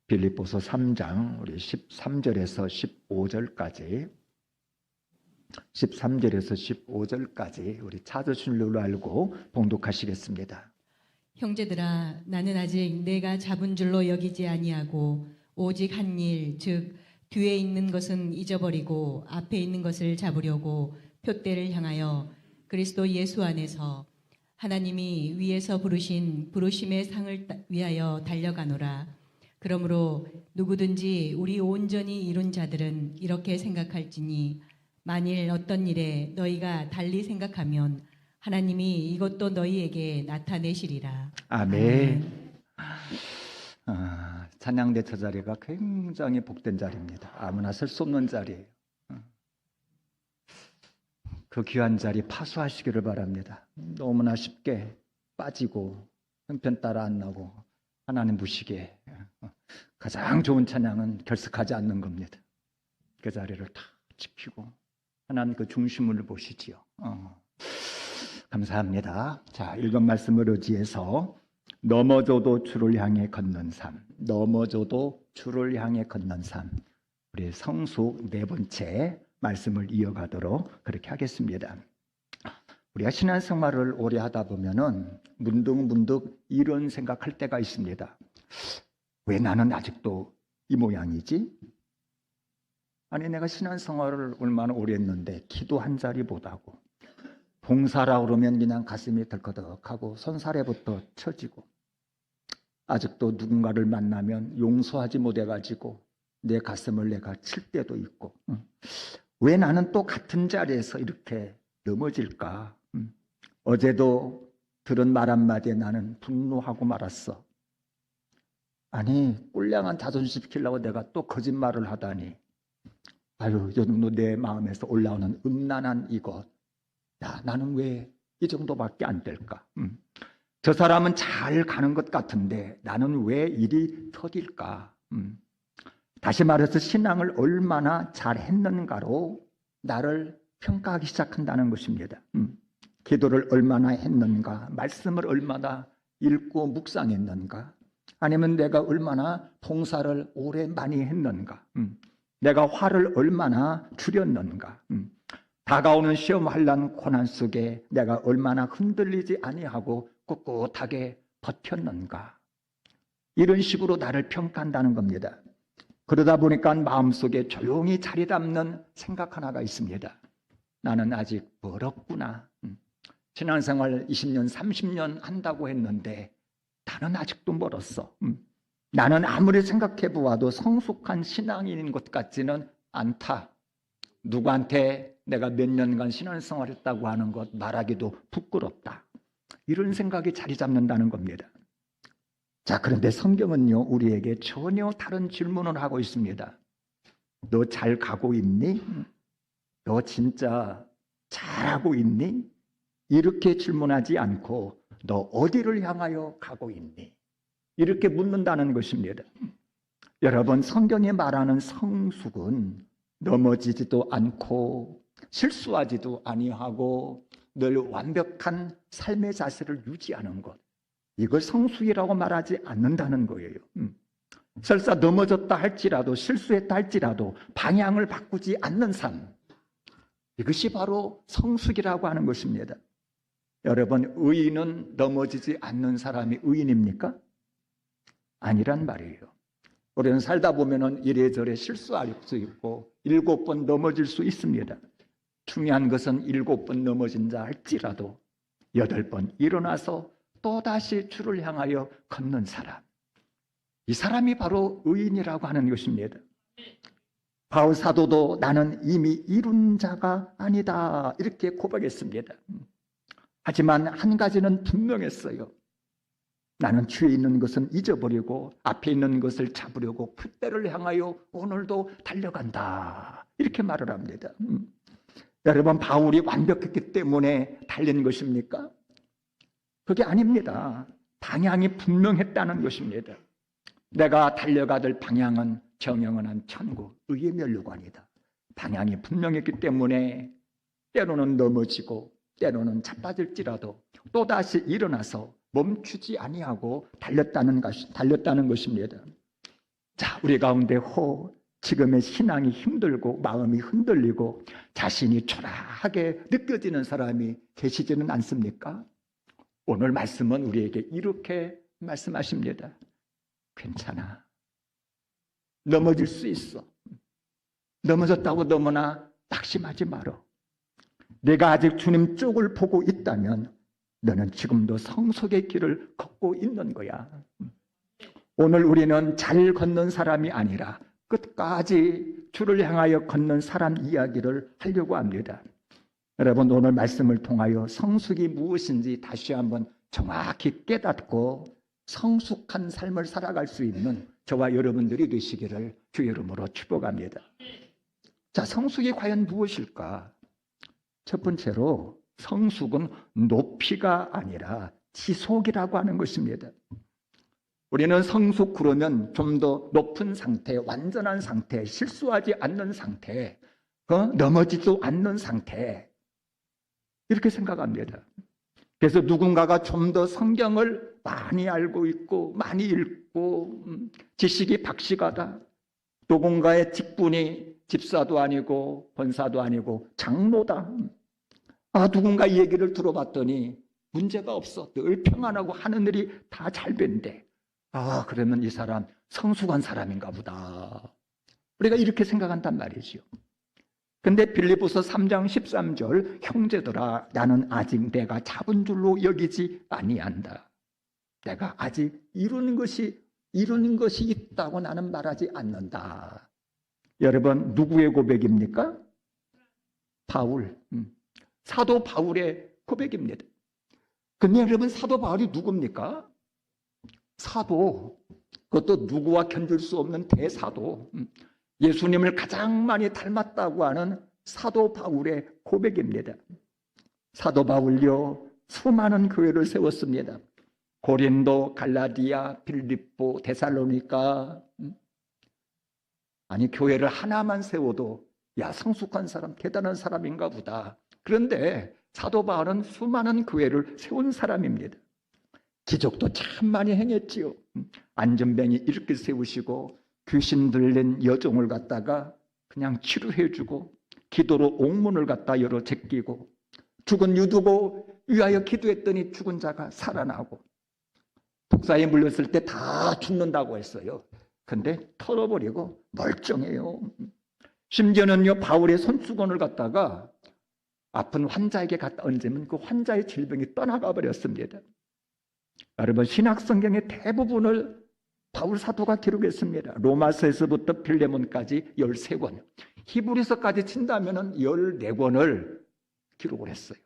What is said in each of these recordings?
빌립보서 3장 우리 13절에서 15절까지 13절에서 15절까지 우리 찾으신 줄로 알고 봉독하시겠습니다. 형제들아, 나는 아직 내가 잡은 줄로 여기지 아니하고 오직 한 일, 즉 뒤에 있는 것은 잊어버리고 앞에 있는 것을 잡으려고 표대를 향하여 그리스도 예수 안에서 하나님이 위에서 부르신 부르심의 상을 위하여 달려가노라. 그러므로 누구든지 우리 온전히 이룬 자들은 이렇게 생각할지니 만일 어떤 일에 너희가 달리 생각하면 하나님이 이것도 너희에게 나타내시리라. 아멘. 찬양대 저 자리가 굉장히 복된 자리입니다. 아무나 설 수 없는 자리예요. 그 귀한 자리 파수하시기를 바랍니다. 너무나 쉽게 빠지고 형편 따라 안 나고 하나님 무시게 가장 좋은 찬양은 결석하지 않는 겁니다. 그 자리를 다 지키고 하나님 그 중심을 보시지요. 감사합니다. 자, 읽은 말씀을 의지해서 넘어져도 주를 향해 걷는 삶, 넘어져도 주를 향해 걷는 삶, 우리 성숙 네 번째 말씀을 이어가도록 그렇게 하겠습니다. 우리가 신앙생활을 오래 하다 보면은 문득 이런 생각할 때가 있습니다. 왜 나는 아직도 이 모양이지? 아니 내가 신앙생활을 얼마나 오래 했는데 기도 한 자리 못하고 봉사라 그러면 그냥 가슴이 덜커덕하고 손사래부터 처지고 아직도 누군가를 만나면 용서하지 못해가지고 내 가슴을 내가 칠 때도 있고 왜 나는 또 같은 자리에서 이렇게 넘어질까? 어제도 들은 말 한마디에 나는 분노하고 말았어. 아니 꿀량한 자존심 지키려고 내가 또 거짓말을 하다니 아유 이 정도 내 마음에서 올라오는 음란한 이것 야 나는 왜 이 정도밖에 안 될까? 저 사람은 잘 가는 것 같은데 나는 왜 일이 터질까? 다시 말해서 신앙을 얼마나 잘했는가로 나를 평가하기 시작한다는 것입니다. 기도를 얼마나 했는가, 말씀을 얼마나 읽고 묵상했는가, 아니면 내가 얼마나 봉사를 오래 많이 했는가, 내가 화를 얼마나 줄였는가, 다가오는 시험 환난 고난 속에 내가 얼마나 흔들리지 아니하고 꿋꿋하게 버텼는가, 이런 식으로 나를 평가한다는 겁니다. 그러다 보니까 마음속에 조용히 자리 잡는 생각 하나가 있습니다. 나는 아직 멀었구나. 신앙생활 20년, 30년 한다고 했는데 나는 아직도 멀었어. 나는 아무리 생각해 보아도 성숙한 신앙인인 것 같지는 않다. 누구한테 내가 몇 년간 신앙생활했다고 하는 것 말하기도 부끄럽다. 이런 생각이 자리 잡는다는 겁니다. 자, 그런데 성경은요, 우리에게 전혀 다른 질문을 하고 있습니다. 너 잘 가고 있니? 너 진짜 잘하고 있니? 이렇게 질문하지 않고 너 어디를 향하여 가고 있니? 이렇게 묻는다는 것입니다. 여러분, 성경이 말하는 성숙은 넘어지지도 않고 실수하지도 아니하고 늘 완벽한 삶의 자세를 유지하는 것. 이걸 성숙이라고 말하지 않는다는 거예요. 설사 넘어졌다 할지라도 실수했다 할지라도 방향을 바꾸지 않는 삶. 이것이 바로 성숙이라고 하는 것입니다. 여러분, 의인은 넘어지지 않는 사람이 의인입니까? 아니란 말이에요. 우리는 살다 보면은 이래저래 실수할 수 있고 7번 넘어질 수 있습니다. 중요한 것은 7번 넘어진 자 할지라도 8번 일어나서 또다시 주를 향하여 걷는 사람. 이 사람이 바로 의인이라고 하는 것입니다. 바울 사도도 나는 이미 이룬 자가 아니다 이렇게 고백했습니다. 하지만 한 가지는 분명했어요. 나는 뒤에 있는 것은 잊어버리고 앞에 있는 것을 잡으려고 풋대를 향하여 오늘도 달려간다 이렇게 말을 합니다. 여러분, 바울이 완벽했기 때문에 달린 것입니까? 그게 아닙니다. 방향이 분명했다는 것입니다. 내가 달려가들 방향은 정영원한 천국, 의의 면류관이다. 방향이 분명했기 때문에 때로는 넘어지고 때로는 자빠질지라도 또다시 일어나서 멈추지 아니하고 달렸다는 것입니다. 자, 우리 가운데 지금의 신앙이 힘들고 마음이 흔들리고 자신이 초라하게 느껴지는 사람이 계시지는 않습니까? 오늘 말씀은 우리에게 이렇게 말씀하십니다. 괜찮아. 넘어질 수 있어. 넘어졌다고 너무나 낙심하지 마라. 내가 아직 주님 쪽을 보고 있다면 너는 지금도 성속의 길을 걷고 있는 거야. 오늘 우리는 잘 걷는 사람이 아니라 끝까지 주를 향하여 걷는 사람 이야기를 하려고 합니다. 여러분, 오늘 말씀을 통하여 성숙이 무엇인지 다시 한번 정확히 깨닫고 성숙한 삶을 살아갈 수 있는 저와 여러분들이 되시기를 주의 이름으로 축복합니다. 자, 성숙이 과연 무엇일까? 첫 번째로 성숙은 높이가 아니라 지속이라고 하는 것입니다. 우리는 성숙 그러면 좀 더 높은 상태, 완전한 상태, 실수하지 않는 상태, 넘어지도 않는 상태, 이렇게 생각합니다. 그래서 누군가가 좀 더 성경을 많이 알고 있고 많이 읽고 지식이 박식하다, 누군가의 직분이 집사도 아니고 권사도 아니고 장로다, 누군가 얘기를 들어봤더니 문제가 없어, 늘 평안하고 하늘이 다 잘 된대, 그러면 이 사람 성숙한 사람인가 보다, 우리가 이렇게 생각한단 말이죠. 근데 빌립보서 3장 13절, 형제들아 나는 아직 내가 잡은 줄로 여기지 아니한다. 내가 아직 이루는 것이 있다고 나는 말하지 않는다. 여러분, 누구의 고백입니까? 바울, 사도 바울의 고백입니다. 근데 여러분, 사도 바울이 누굽니까? 사도, 그것도 누구와 견줄 수 없는 대사도, 예수님을 가장 많이 닮았다고 하는 사도 바울의 고백입니다. 사도 바울요, 수많은 교회를 세웠습니다. 고린도, 갈라디아, 빌립보, 데살로니가, 교회를 하나만 세워도 성숙한 사람, 대단한 사람인가 보다. 그런데 사도 바울은 수많은 교회를 세운 사람입니다. 기적도 참 많이 행했지요. 안전병이 이렇게 세우시고 귀신 들린 여종을 갖다가 그냥 치료해주고, 기도로 옥문을 갖다 열어 제끼고, 죽은 유두고 위하여 기도했더니 죽은 자가 살아나고, 독사에 물렸을 때 다 죽는다고 했어요. 근데 털어버리고 멀쩡해요. 심지어는요, 바울의 손수건을 갖다가 아픈 환자에게 갖다 얹으면 그 환자의 질병이 떠나가 버렸습니다. 여러분, 신약성경의 대부분을 바울 사도가 기록했습니다. 로마서에서부터 필레몬까지 13권, 히브리서까지 친다면 14권을 기록을 했어요.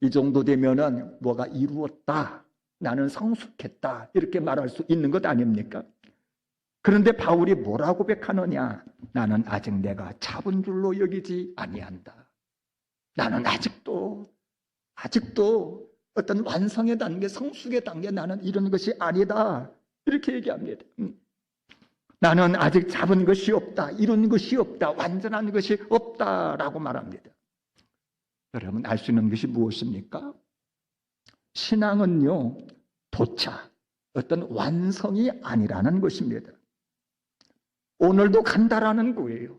이 정도 되면은 뭐가 이루었다, 나는 성숙했다, 이렇게 말할 수 있는 것 아닙니까? 그런데 바울이 뭐라고 고백하느냐? 나는 아직 내가 잡은 줄로 여기지 아니한다. 나는 아직도 어떤 완성의 단계, 성숙의 단계, 나는 이런 것이 아니다, 이렇게 얘기합니다. 나는 아직 잡은 것이 없다, 이런 것이 없다, 완전한 것이 없다라고 말합니다. 여러분, 알 수 있는 것이 무엇입니까? 신앙은요, 도착, 어떤 완성이 아니라는 것입니다. 오늘도 간다라는 거예요.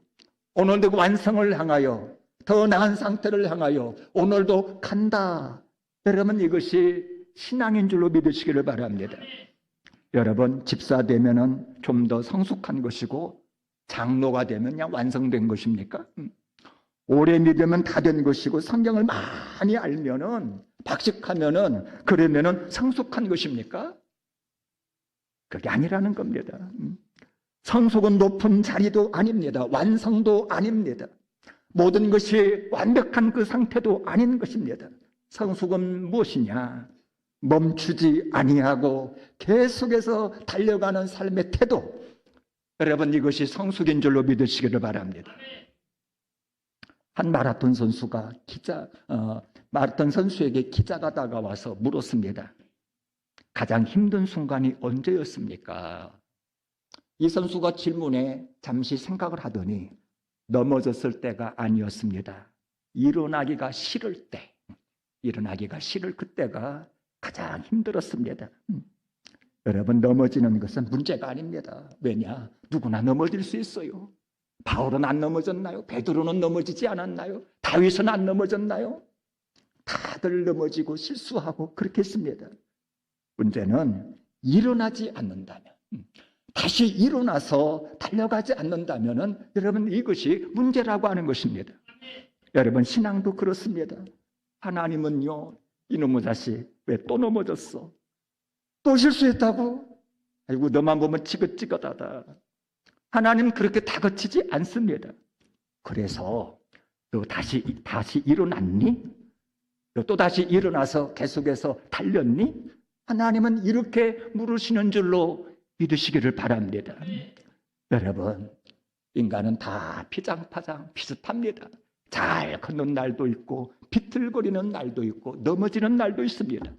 오늘도 완성을 향하여, 더 나은 상태를 향하여 오늘도 간다. 여러분, 이것이 신앙인 줄로 믿으시기를 바랍니다. 여러분, 집사 되면은 좀 더 성숙한 것이고, 장로가 되면 그냥 완성된 것입니까? 오래 믿으면 다 된 것이고, 성경을 많이 알면은, 박식하면은, 그러면은 성숙한 것입니까? 그게 아니라는 겁니다. 성숙은 높은 자리도 아닙니다. 완성도 아닙니다. 모든 것이 완벽한 그 상태도 아닌 것입니다. 성숙은 무엇이냐? 멈추지 아니하고 계속해서 달려가는 삶의 태도. 여러분, 이것이 성숙인 줄로 믿으시기를 바랍니다. 한 마라톤 선수가 마라톤 선수에게 기자가 다가와서 물었습니다. 가장 힘든 순간이 언제였습니까? 이 선수가 질문에 잠시 생각을 하더니 넘어졌을 때가 아니었습니다. 일어나기가 싫을 그때가 가장 힘들었습니다. 여러분, 넘어지는 것은 문제가 아닙니다. 왜냐? 누구나 넘어질 수 있어요. 바울은 안 넘어졌나요? 베드로는 넘어지지 않았나요? 다윗은 안 넘어졌나요? 다들 넘어지고 실수하고 그렇게 했습니다. 문제는 일어나지 않는다면, 다시 일어나서 달려가지 않는다면 여러분, 이것이 문제라고 하는 것입니다. 여러분, 신앙도 그렇습니다. 하나님은요, 이놈의 자식 왜 또 넘어졌어? 또 실수했다고? 아이고, 너만 보면 지긋지긋하다. 하나님 그렇게 다그치지 않습니다. 그래서 너 다시 일어났니? 너 또 다시 일어나서 계속해서 달렸니? 하나님은 이렇게 물으시는 줄로 믿으시기를 바랍니다. 여러분, 인간은 다 피장파장 비슷합니다. 잘 걷는 날도 있고 비틀거리는 날도 있고 넘어지는 날도 있습니다.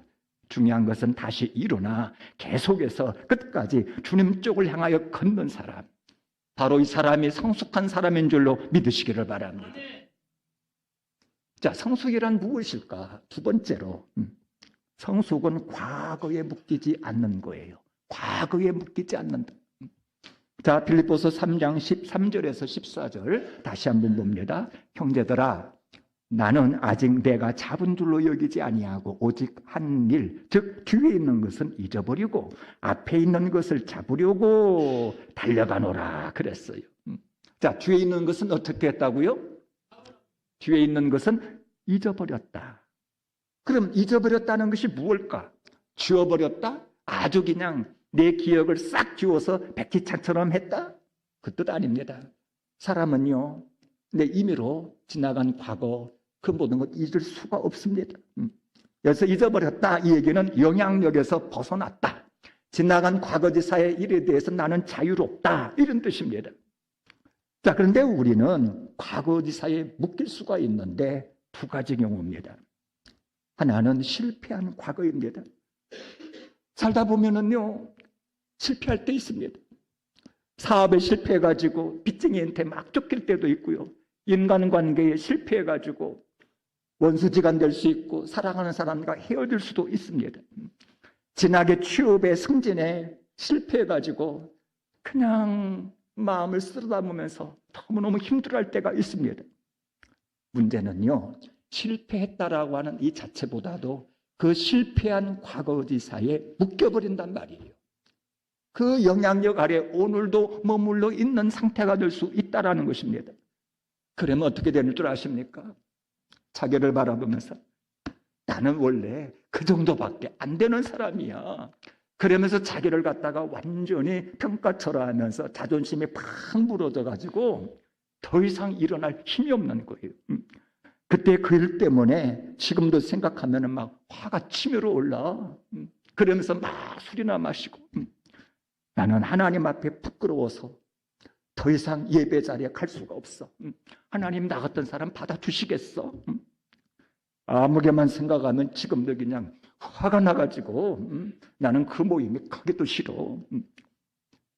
중요한 것은 다시 일어나 계속해서 끝까지 주님 쪽을 향하여 걷는 사람, 바로 이 사람이 성숙한 사람인 줄로 믿으시기를 바랍니다. 자, 성숙이란 무엇일까? 두 번째로, 성숙은 과거에 묶이지 않는 거예요. 과거에 묶이지 않는다. 자, 빌립보서 3장 13절에서 14절 다시 한번 봅니다. 형제들아, 나는 아직 내가 잡은 줄로 여기지 아니하고 오직 한 일, 즉 뒤에 있는 것은 잊어버리고 앞에 있는 것을 잡으려고 달려가노라 그랬어요. 자, 뒤에 있는 것은 어떻게 했다고요? 뒤에 있는 것은 잊어버렸다. 그럼 잊어버렸다는 것이 무엇일까? 지워버렸다? 아주 그냥 내 기억을 싹 지워서 백지창처럼 했다? 그 뜻 아닙니다. 사람은요, 내 임의로 지나간 과거, 그 모든 것 잊을 수가 없습니다. 그래서 잊어버렸다, 이 얘기는 영향력에서 벗어났다. 지나간 과거지사의 일에 대해서 나는 자유롭다, 이런 뜻입니다. 자, 그런데 우리는 과거지사에 묶일 수가 있는데 두 가지 경우입니다. 하나는 실패한 과거입니다. 살다 보면은요, 실패할 때 있습니다. 사업에 실패해가지고 빚쟁이한테 막 쫓길 때도 있고요. 인간관계에 실패해가지고 원수지간 될 수 있고 사랑하는 사람과 헤어질 수도 있습니다. 진하게 취업에 승진에 실패해가지고 그냥 마음을 쓰다보면서 너무너무 힘들어할 때가 있습니다. 문제는요, 실패했다라고 하는 이 자체보다도 그 실패한 과거지사에 묶여버린단 말이에요. 그 영향력 아래 오늘도 머물러 있는 상태가 될 수 있다는 것입니다. 그러면 어떻게 되는 줄 아십니까? 자기를 바라보면서 나는 원래 그 정도밖에 안 되는 사람이야. 그러면서 자기를 갖다가 완전히 평가철하하면서 자존심이 팍 무너져가지고 더 이상 일어날 힘이 없는 거예요. 그때 그 일 때문에 지금도 생각하면 막 화가 치밀어 올라. 그러면서 막 술이나 마시고 나는 하나님 앞에 부끄러워서 더 이상 예배 자리에 갈 수가 없어. 하나님 나 같은 사람 받아주시겠어? 아무개만 생각하면 지금도 그냥 화가 나가지고 나는 그 모임이 가기도 싫어.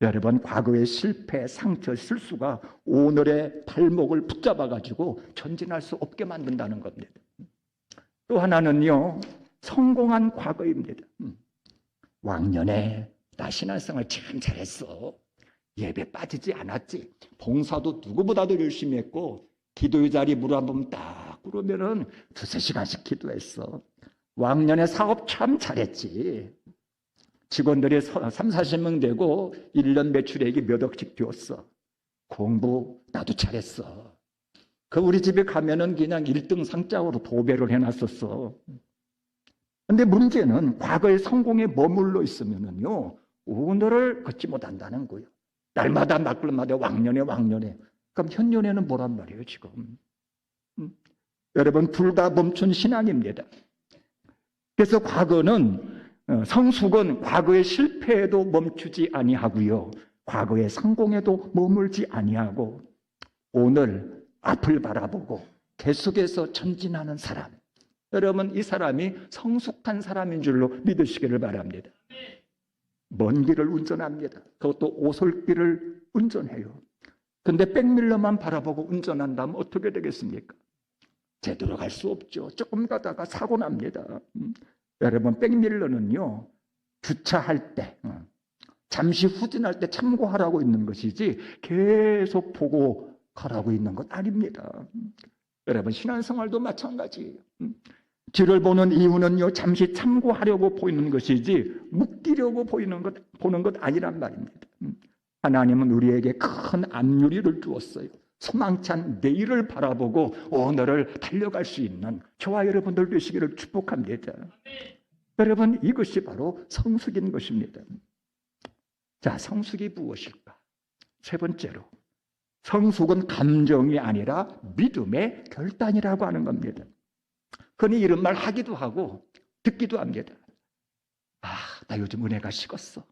여러분, 과거의 실패, 상처, 실수가 오늘의 발목을 붙잡아가지고 전진할 수 없게 만든다는 겁니다. 또 하나는요, 성공한 과거입니다. 왕년에 나 신앙생활 참 잘했어. 예배 빠지지 않았지. 봉사도 누구보다도 열심히 했고 기도의 자리 물 한 번 딱 그러면은 2-3시간씩 기도했어. 왕년에 사업 참 잘했지. 직원들이 30-40명 되고 1년 매출액이 몇 억씩 되었어. 공부 나도 잘했어. 그 우리 집에 가면은 그냥 1등 상장으로 도배를 해놨었어. 근데 문제는 과거의 성공에 머물러 있으면은요, 오늘을 걷지 못한다는 거예요. 날마다 날마다 왕년에. 그럼 현년에는 뭐란 말이에요, 지금? 여러분, 둘 다 멈춘 신앙입니다. 그래서 성숙은 과거의 실패에도 멈추지 아니하고요, 과거의 성공에도 머물지 아니하고 오늘 앞을 바라보고 계속해서 전진하는 사람. 여러분, 이 사람이 성숙한 사람인 줄로 믿으시기를 바랍니다. 먼 길을 운전합니다. 그것도 오솔길을 운전해요. 근데 백밀러만 바라보고 운전한다면 어떻게 되겠습니까? 제대로 갈 수 없죠. 조금 가다가 사고 납니다. 여러분, 백밀러는요, 주차할 때, 잠시 후진할 때 참고하라고 있는 것이지 계속 보고 가라고 있는 것 아닙니다. 여러분, 신앙생활도 마찬가지예요. 뒤를 보는 이유는요, 잠시 참고하려고 보이는 것이지 묶이려고 보는 것 아니란 말입니다. 하나님은 우리에게 큰 앞유리를 주었어요. 소망찬 내일을 바라보고 오늘을 달려갈 수 있는 저와 여러분들 되시기를 축복합니다. 여러분, 이것이 바로 성숙인 것입니다. 자, 성숙이 무엇일까? 세 번째로, 성숙은 감정이 아니라 믿음의 결단이라고 하는 겁니다. 흔히 이런 말 하기도 하고 듣기도 합니다. 나 요즘 은혜가 식었어.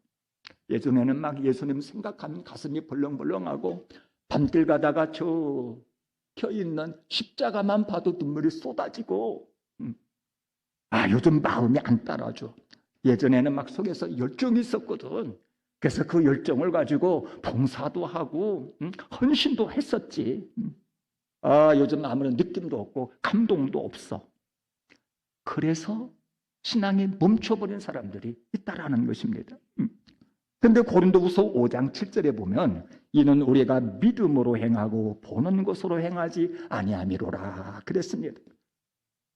예전에는 막 예수님 생각하면 가슴이 벌렁벌렁하고 밤길 가다가 저 켜있는 십자가만 봐도 눈물이 쏟아지고 요즘 마음이 안 따라줘. 예전에는 막 속에서 열정이 있었거든. 그래서 그 열정을 가지고 봉사도 하고 헌신도 했었지. 요즘 아무런 느낌도 없고 감동도 없어. 그래서 신앙이 멈춰버린 사람들이 있다라는 것입니다. 근데 고린도후서 5장 7절에 보면 이는 우리가 믿음으로 행하고 보는 것으로 행하지 아니함이로라 그랬습니다.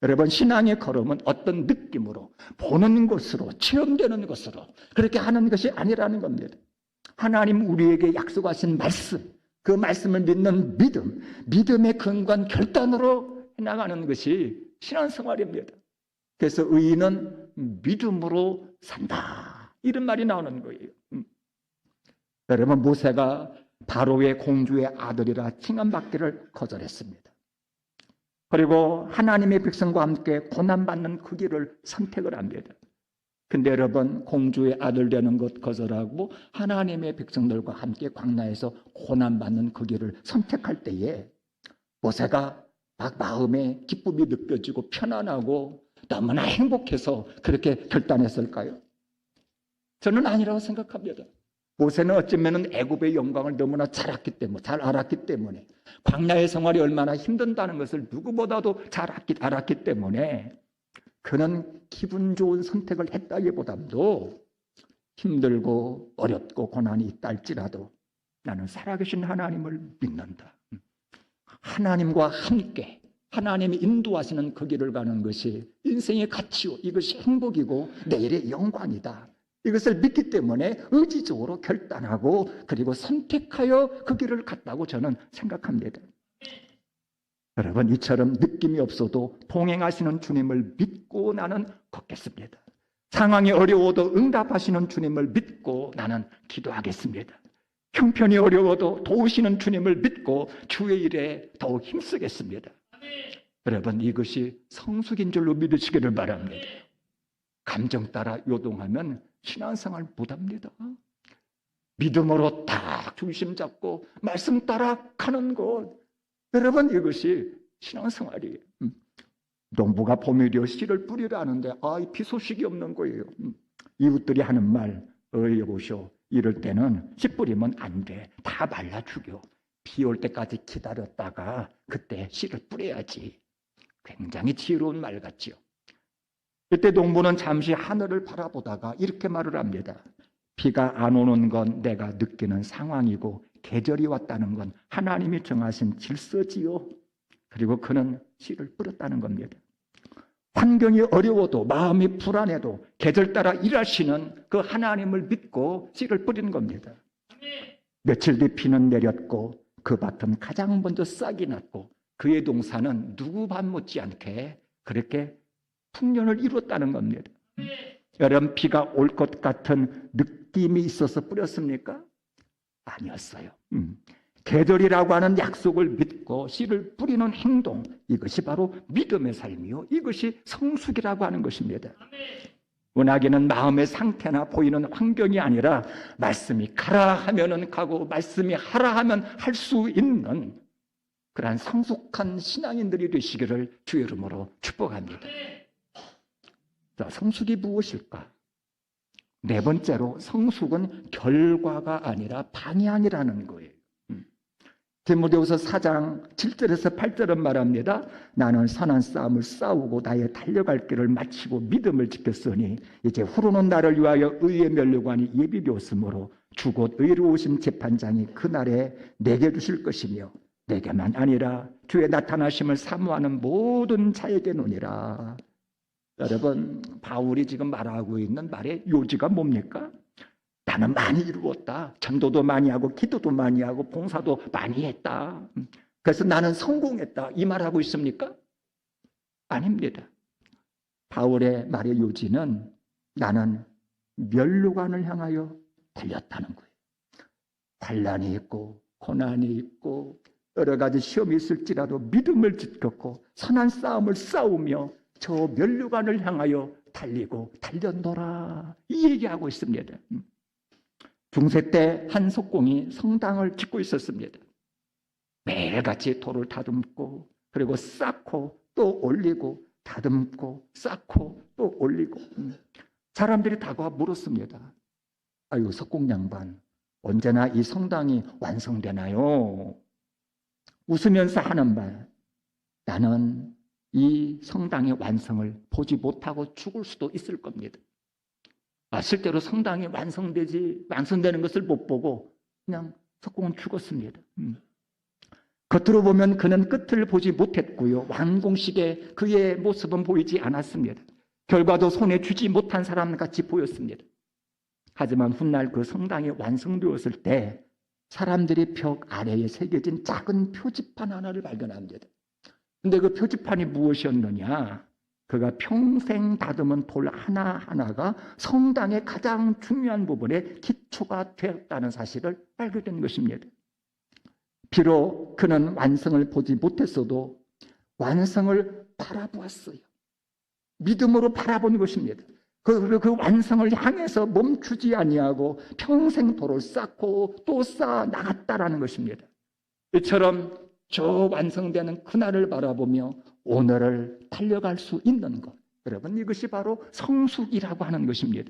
여러분, 신앙의 걸음은 어떤 느낌으로, 보는 것으로, 체험되는 것으로 그렇게 하는 것이 아니라는 겁니다. 하나님 우리에게 약속하신 말씀, 그 말씀을 믿는 믿음, 믿음의 근간 결단으로 해나가는 것이 신앙생활입니다. 그래서 의인은 믿음으로 산다, 이런 말이 나오는 거예요. 여러분, 모세가 바로의 공주의 아들이라 칭함받기를 거절했습니다. 그리고 하나님의 백성과 함께 고난받는 그 길을 선택을 합니다. 근데 여러분, 공주의 아들 되는 것 거절하고 하나님의 백성들과 함께 광야에서 고난받는 그 길을 선택할 때에 모세가 막 마음에 기쁨이 느껴지고 편안하고 너무나 행복해서 그렇게 결단했을까요? 저는 아니라고 생각합니다. 모세는 어쩌면 애굽의 영광을 너무나 잘 알았기 때문에 광야의 생활이 얼마나 힘든다는 것을 누구보다도 잘 알았기 때문에 그는 기분 좋은 선택을 했다기보다도 힘들고 어렵고 고난이 있다 할지라도 나는 살아계신 하나님을 믿는다. 하나님과 함께 하나님이 인도하시는 그 길을 가는 것이 인생의 가치요, 이것이 행복이고 내일의 영광이다. 이것을 믿기 때문에 의지적으로 결단하고 그리고 선택하여 그 길을 갔다고 저는 생각합니다. 여러분, 이처럼 느낌이 없어도 동행하시는 주님을 믿고 나는 걷겠습니다. 상황이 어려워도 응답하시는 주님을 믿고 나는 기도하겠습니다. 형편이 어려워도 도우시는 주님을 믿고 주의 일에 더욱 힘쓰겠습니다. 여러분, 이것이 성숙인 줄로 믿으시기를 바랍니다. 감정 따라 요동하면 신앙생활 못합니다. 믿음으로 딱 중심 잡고 말씀 따라 가는 것, 여러분, 이것이 신앙생활이에요. 농부가 봄이 되어 씨를 뿌리라는데 비 소식이 없는 거예요. 이웃들이 하는 말, 여보시오, 이럴 때는 씨 뿌리면 안 돼. 다 말라 죽여. 비 올 때까지 기다렸다가 그때 씨를 뿌려야지. 굉장히 지혜로운 말 같지요. 그때 농부는 잠시 하늘을 바라보다가 이렇게 말을 합니다. 비가 안 오는 건 내가 느끼는 상황이고 계절이 왔다는 건 하나님이 정하신 질서지요. 그리고 그는 씨를 뿌렸다는 겁니다. 환경이 어려워도 마음이 불안해도 계절 따라 일하시는 그 하나님을 믿고 씨를 뿌리는 겁니다. 며칠 뒤 비는 내렸고 그 밭은 가장 먼저 싹이 났고 그의 동산은 누구 밥 못지않게 그렇게 풍년을 이뤘다는 겁니다. 여러분, 비가 올 것 같은 느낌이 있어서 뿌렸습니까? 아니었어요. 계절이라고 하는 약속을 믿고 씨를 뿌리는 행동, 이것이 바로 믿음의 삶이요, 이것이 성숙이라고 하는 것입니다. 은하계는 마음의 상태나 보이는 환경이 아니라 말씀이 가라 하면은 가고 말씀이 하라 하면 할 수 있는 그러한 성숙한 신앙인들이 되시기를 주의 이름으로 축복합니다. 자, 성숙이 무엇일까? 네 번째로, 성숙은 결과가 아니라 방향이라는 거예요. 디모데후서 4장 7절에서 8절은 말합니다. 나는 선한 싸움을 싸우고 나의 달려갈 길을 마치고 믿음을 지켰으니 이제 후로는 나를 위하여 의의 면류관이 예비되었으므로 주곧 의로우신 재판장이 그날에 내게 주실 것이며 내게만 아니라 주의 나타나심을 사모하는 모든 자에게노니라. 여러분, 바울이 지금 말하고 있는 말의 요지가 뭡니까? 나는 많이 이루었다. 전도도 많이 하고 기도도 많이 하고 봉사도 많이 했다. 그래서 나는 성공했다. 이 말하고 있습니까? 아닙니다. 바울의 말의 요지는 나는 면류관을 향하여 달렸다는 거예요. 환난이 있고 고난이 있고 여러 가지 시험이 있을지라도 믿음을 지켰고 선한 싸움을 싸우며 저 면류관을 향하여 달리고 달렸노라. 이 얘기하고 있습니다. 중세 때 한 석공이 성당을 짓고 있었습니다. 매일같이 돌을 다듬고 그리고 쌓고 또 올리고 다듬고 쌓고 또 올리고 사람들이 다가와 물었습니다. 아유, 석공 양반, 언제나 이 성당이 완성되나요? 웃으면서 하는 말, 나는 이 성당의 완성을 보지 못하고 죽을 수도 있을 겁니다. 실제로 성당이 완성되는 것을 못 보고 그냥 석공은 죽었습니다. 겉으로 보면 그는 끝을 보지 못했고요. 완공식의 그의 모습은 보이지 않았습니다. 결과도 손에 쥐지 못한 사람같이 보였습니다. 하지만 훗날 그 성당이 완성되었을 때 사람들이 벽 아래에 새겨진 작은 표지판 하나를 발견합니다. 근데 그 표지판이 무엇이었느냐? 그가 평생 다듬은 돌 하나하나가 성당의 가장 중요한 부분에 기초가 되었다는 사실을 알게 된 것입니다. 비록 그는 완성을 보지 못했어도 완성을 바라보았어요. 믿음으로 바라본 것입니다. 그 완성을 향해서 멈추지 아니하고 평생 돌을 쌓고 또 쌓아 나갔다라는 것입니다. 이처럼 저 완성되는 그날을 바라보며 오늘을 달려갈 수 있는 것. 여러분, 이것이 바로 성숙이라고 하는 것입니다.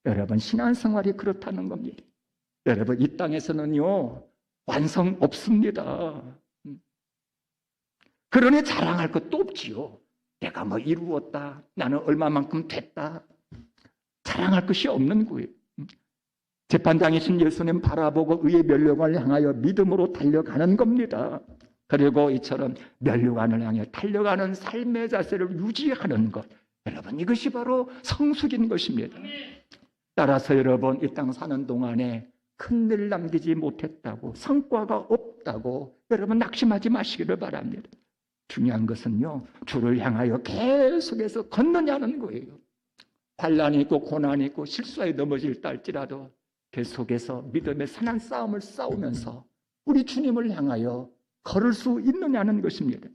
여러분, 신앙생활이 그렇다는 겁니다. 여러분, 이 땅에서는요, 완성 없습니다. 그러니 자랑할 것도 없지요. 내가 뭐 이루었다. 나는 얼마만큼 됐다. 자랑할 것이 없는 거예요. 재판장이신 예수님 바라보고 의의 면류관을 향하여 믿음으로 달려가는 겁니다. 그리고 이처럼 면류관을 향해 달려가는 삶의 자세를 유지하는 것. 여러분, 이것이 바로 성숙인 것입니다. 따라서 여러분, 이 땅 사는 동안에 큰일 남기지 못했다고, 성과가 없다고 여러분 낙심하지 마시기를 바랍니다. 중요한 것은요, 주를 향하여 계속해서 걷느냐는 거예요. 환난이 있고 고난이 있고 실수에 넘어질다 할지라도 계속해서 믿음의 선한 싸움을 싸우면서 우리 주님을 향하여 걸을 수 있느냐는 것입니다.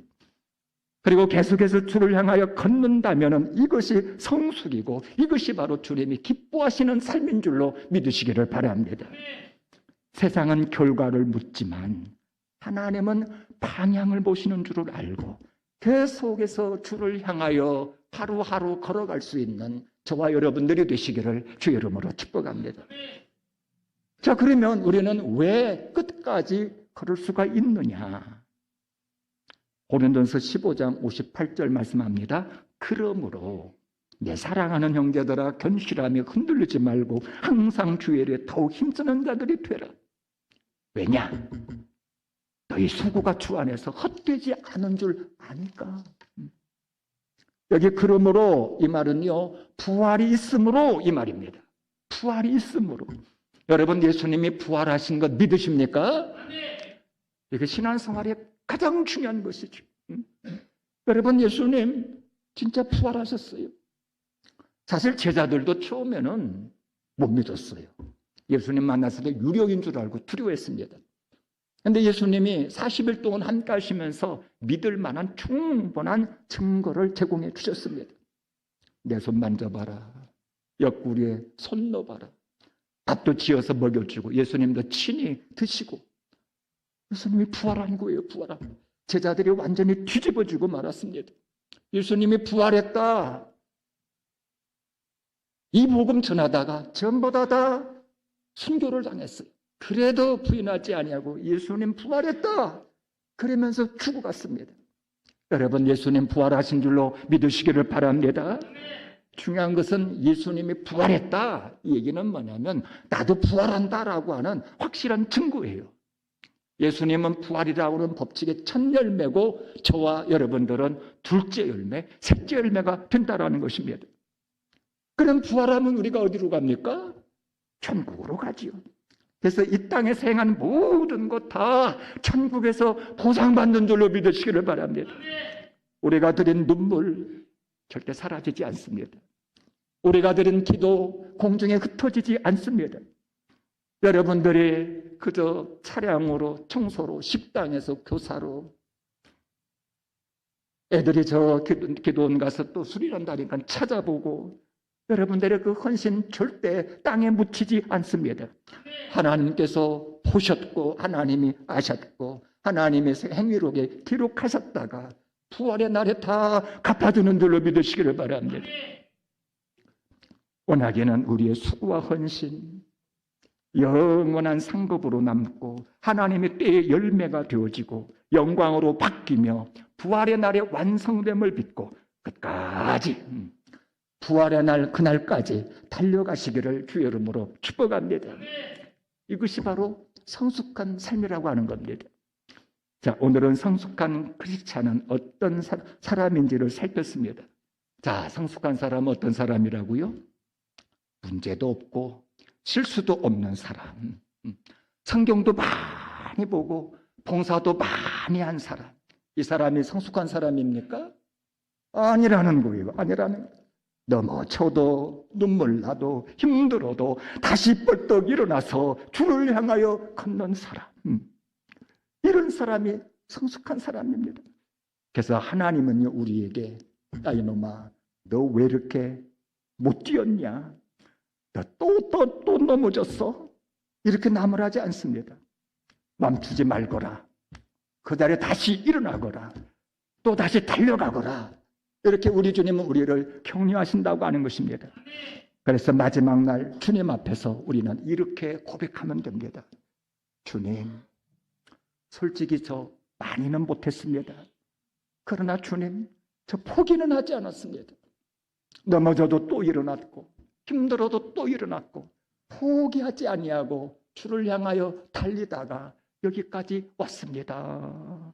그리고 계속해서 주를 향하여 걷는다면 이것이 성숙이고 이것이 바로 주님이 기뻐하시는 삶인 줄로 믿으시기를 바랍니다. 세상은 결과를 묻지만 하나님은 방향을 보시는 줄을 알고 계속해서 주를 향하여 하루하루 걸어갈 수 있는 저와 여러분들이 되시기를 주의 이름으로 축복합니다. 자, 그러면 우리는 왜 끝까지 걸을 수가 있느냐? 고린도전서 15장 58절 말씀합니다. 그러므로 내 사랑하는 형제들아 견실하며 흔들리지 말고 항상 주의 일에 더욱 힘쓰는 자들이 되라. 왜냐? 너희 수고가 주 안에서 헛되지 않은 줄 아니까. 여기 그러므로 이 말은요, 부활이 있으므로 이 말입니다. 부활이 있으므로. 여러분, 예수님이 부활하신 것 믿으십니까? 이게 신앙생활의 가장 중요한 것이죠. 여러분, 예수님 진짜 부활하셨어요. 사실 제자들도 처음에는 못 믿었어요. 예수님 만났을 때 유령인 줄 알고 두려워했습니다. 그런데 예수님이 40일 동안 함께 하시면서 믿을 만한 충분한 증거를 제공해 주셨습니다. 내 손 만져봐라. 옆구리에 손 넣어봐라. 밥도 지어서 먹여주고 예수님도 친히 드시고 예수님이 부활한 거예요. 부활한. 제자들이 완전히 뒤집어지고 말았습니다. 예수님이 부활했다. 이 복음 전하다가 전부 다 순교를 당했어요. 그래도 부인하지 아니하고 예수님 부활했다 그러면서 죽어갔습니다. 여러분, 예수님 부활하신 줄로 믿으시기를 바랍니다. 중요한 것은 예수님이 부활했다 이 얘기는 뭐냐면 나도 부활한다라고 하는 확실한 증거예요. 예수님은 부활이라고 하는 법칙의 첫 열매고 저와 여러분들은 둘째 열매, 셋째 열매가 된다라는 것입니다. 그럼 부활하면 우리가 어디로 갑니까? 천국으로 가지요. 그래서 이 땅에서 행한 모든 것 다 천국에서 보상받는 줄로 믿으시기를 바랍니다. 우리가 드린 눈물 절대 사라지지 않습니다. 우리가 드린 기도 공중에 흩어지지 않습니다. 여러분들이 그저 차량으로, 청소로, 식당에서 교사로 애들이 저 기도원 가서 또 수련한다니까 찾아보고 여러분들의 그 헌신 절대 땅에 묻히지 않습니다. 하나님께서 보셨고 하나님이 아셨고 하나님의 행위록에 기록하셨다가 부활의 날에 다 갚아주는 줄로 믿으시기를 바랍니다. 원하기는 우리의 수고와 헌신 영원한 상급으로 남고 하나님의 때의 열매가 되어지고 영광으로 바뀌며 부활의 날의 완성됨을 믿고 끝까지 부활의 날 그날까지 달려가시기를 주의 이름으로 축복합니다. 이것이 바로 성숙한 삶이라고 하는 겁니다. 자, 오늘은 성숙한 크리스찬은 어떤 사람인지를 살폈습니다. 자, 성숙한 사람은 어떤 사람이라고요? 문제도 없고 실수도 없는 사람, 성경도 많이 보고 봉사도 많이 한 사람. 이 사람이 성숙한 사람입니까? 아니라는 거예요. 아니라는 거예요. 넘어져도 눈물 나도 힘들어도 다시 벌떡 일어나서 주를 향하여 걷는 사람, 이런 사람이 성숙한 사람입니다. 그래서 하나님은요 우리에게 야 이놈아 너 왜 이렇게 못 뛰었냐, 너 또 넘어졌어, 이렇게 나무라지 않습니다. 멈추지 말거라, 그 자리에 다시 일어나거라, 또 다시 달려가거라, 이렇게 우리 주님은 우리를 격려하신다고 하는 것입니다. 그래서 마지막 날 주님 앞에서 우리는 이렇게 고백하면 됩니다. 주님, 솔직히 저 많이는 못했습니다. 그러나 주님, 저 포기는 하지 않았습니다. 넘어져도 또 일어났고 힘들어도 또 일어났고 포기하지 아니하고 주를 향하여 달리다가 여기까지 왔습니다.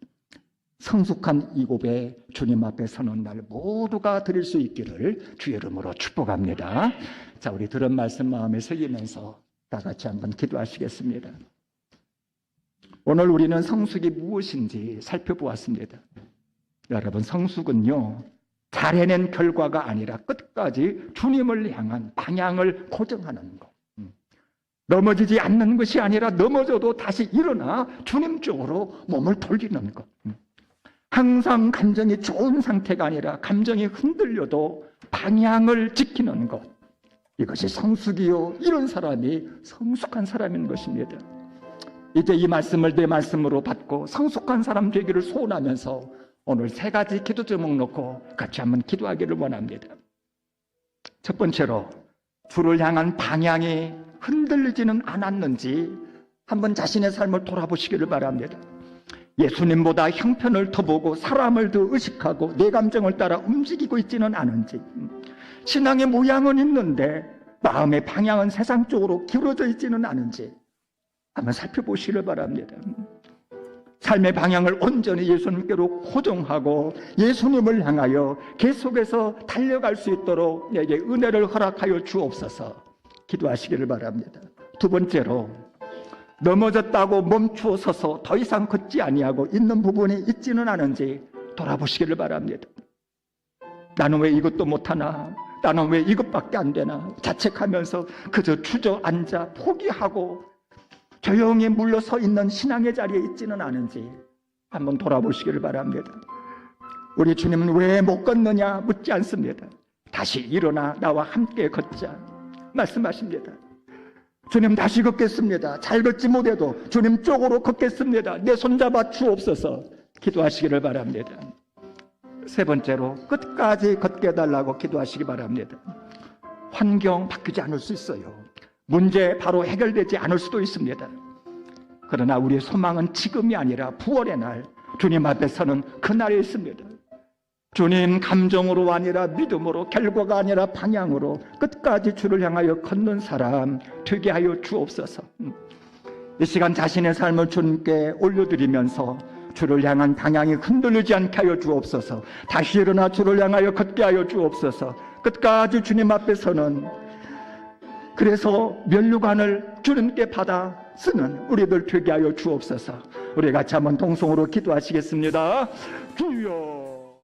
성숙한 이 고백 주님 앞에 서는 날 모두가 드릴 수 있기를 주의 이름으로 축복합니다. 자, 우리 들은 말씀 마음에 새기면서 다 같이 한번 기도하시겠습니다. 오늘 우리는 성숙이 무엇인지 살펴보았습니다. 여러분, 성숙은요 잘 해낸 결과가 아니라 끝까지 주님을 향한 방향을 고정하는 것, 넘어지지 않는 것이 아니라 넘어져도 다시 일어나 주님 쪽으로 몸을 돌리는 것, 항상 감정이 좋은 상태가 아니라 감정이 흔들려도 방향을 지키는 것, 이것이 성숙이요, 이런 사람이 성숙한 사람인 것입니다. 이제 이 말씀을 내 말씀으로 받고 성숙한 사람 되기를 소원하면서 오늘 3가지 기도 제목 놓고 같이 한번 기도하기를 원합니다. 첫 번째로 주를 향한 방향이 흔들리지는 않았는지 한번 자신의 삶을 돌아보시기를 바랍니다. 예수님보다 형편을 더 보고 사람을 더 의식하고 내 감정을 따라 움직이고 있지는 않은지, 신앙의 모양은 있는데 마음의 방향은 세상 쪽으로 기울어져 있지는 않은지 한번 살펴보시기를 바랍니다. 삶의 방향을 온전히 예수님께로 고정하고 예수님을 향하여 계속해서 달려갈 수 있도록 내게 은혜를 허락하여 주옵소서 기도하시기를 바랍니다. 두 번째로 넘어졌다고 멈추어 서서 더 이상 걷지 아니하고 있는 부분이 있지는 않은지 돌아보시기를 바랍니다. 나는 왜 이것도 못하나, 나는 왜 이것밖에 안 되나 자책하면서 그저 주저앉아 포기하고 조용히 물러서 있는 신앙의 자리에 있지는 않은지 한번 돌아보시기를 바랍니다. 우리 주님은 왜 못 걷느냐 묻지 않습니다. 다시 일어나 나와 함께 걷자 말씀하십니다. 주님 다시 걷겠습니다. 잘 걷지 못해도 주님 쪽으로 걷겠습니다. 내 손잡아 주옵소서 기도하시기를 바랍니다. 세 번째로 끝까지 걷게 해달라고 기도하시기 바랍니다. 환경 바뀌지 않을 수 있어요. 문제 바로 해결되지 않을 수도 있습니다. 그러나 우리의 소망은 지금이 아니라 부활의 날, 주님 앞에 서는 그날에 있습니다. 주님 감정으로 아니라 믿음으로, 결과가 아니라 방향으로 끝까지 주를 향하여 걷는 사람 되게 하여 주옵소서. 이 시간 자신의 삶을 주님께 올려드리면서 주를 향한 방향이 흔들리지 않게 하여 주옵소서. 다시 일어나 주를 향하여 걷게 하여 주옵소서. 끝까지 주님 앞에 서는, 그래서 면류관을 주님께 받아 쓰는 우리들 되게 하여 주옵소서. 우리 같이 한번 동성으로 기도하시겠습니다. 주여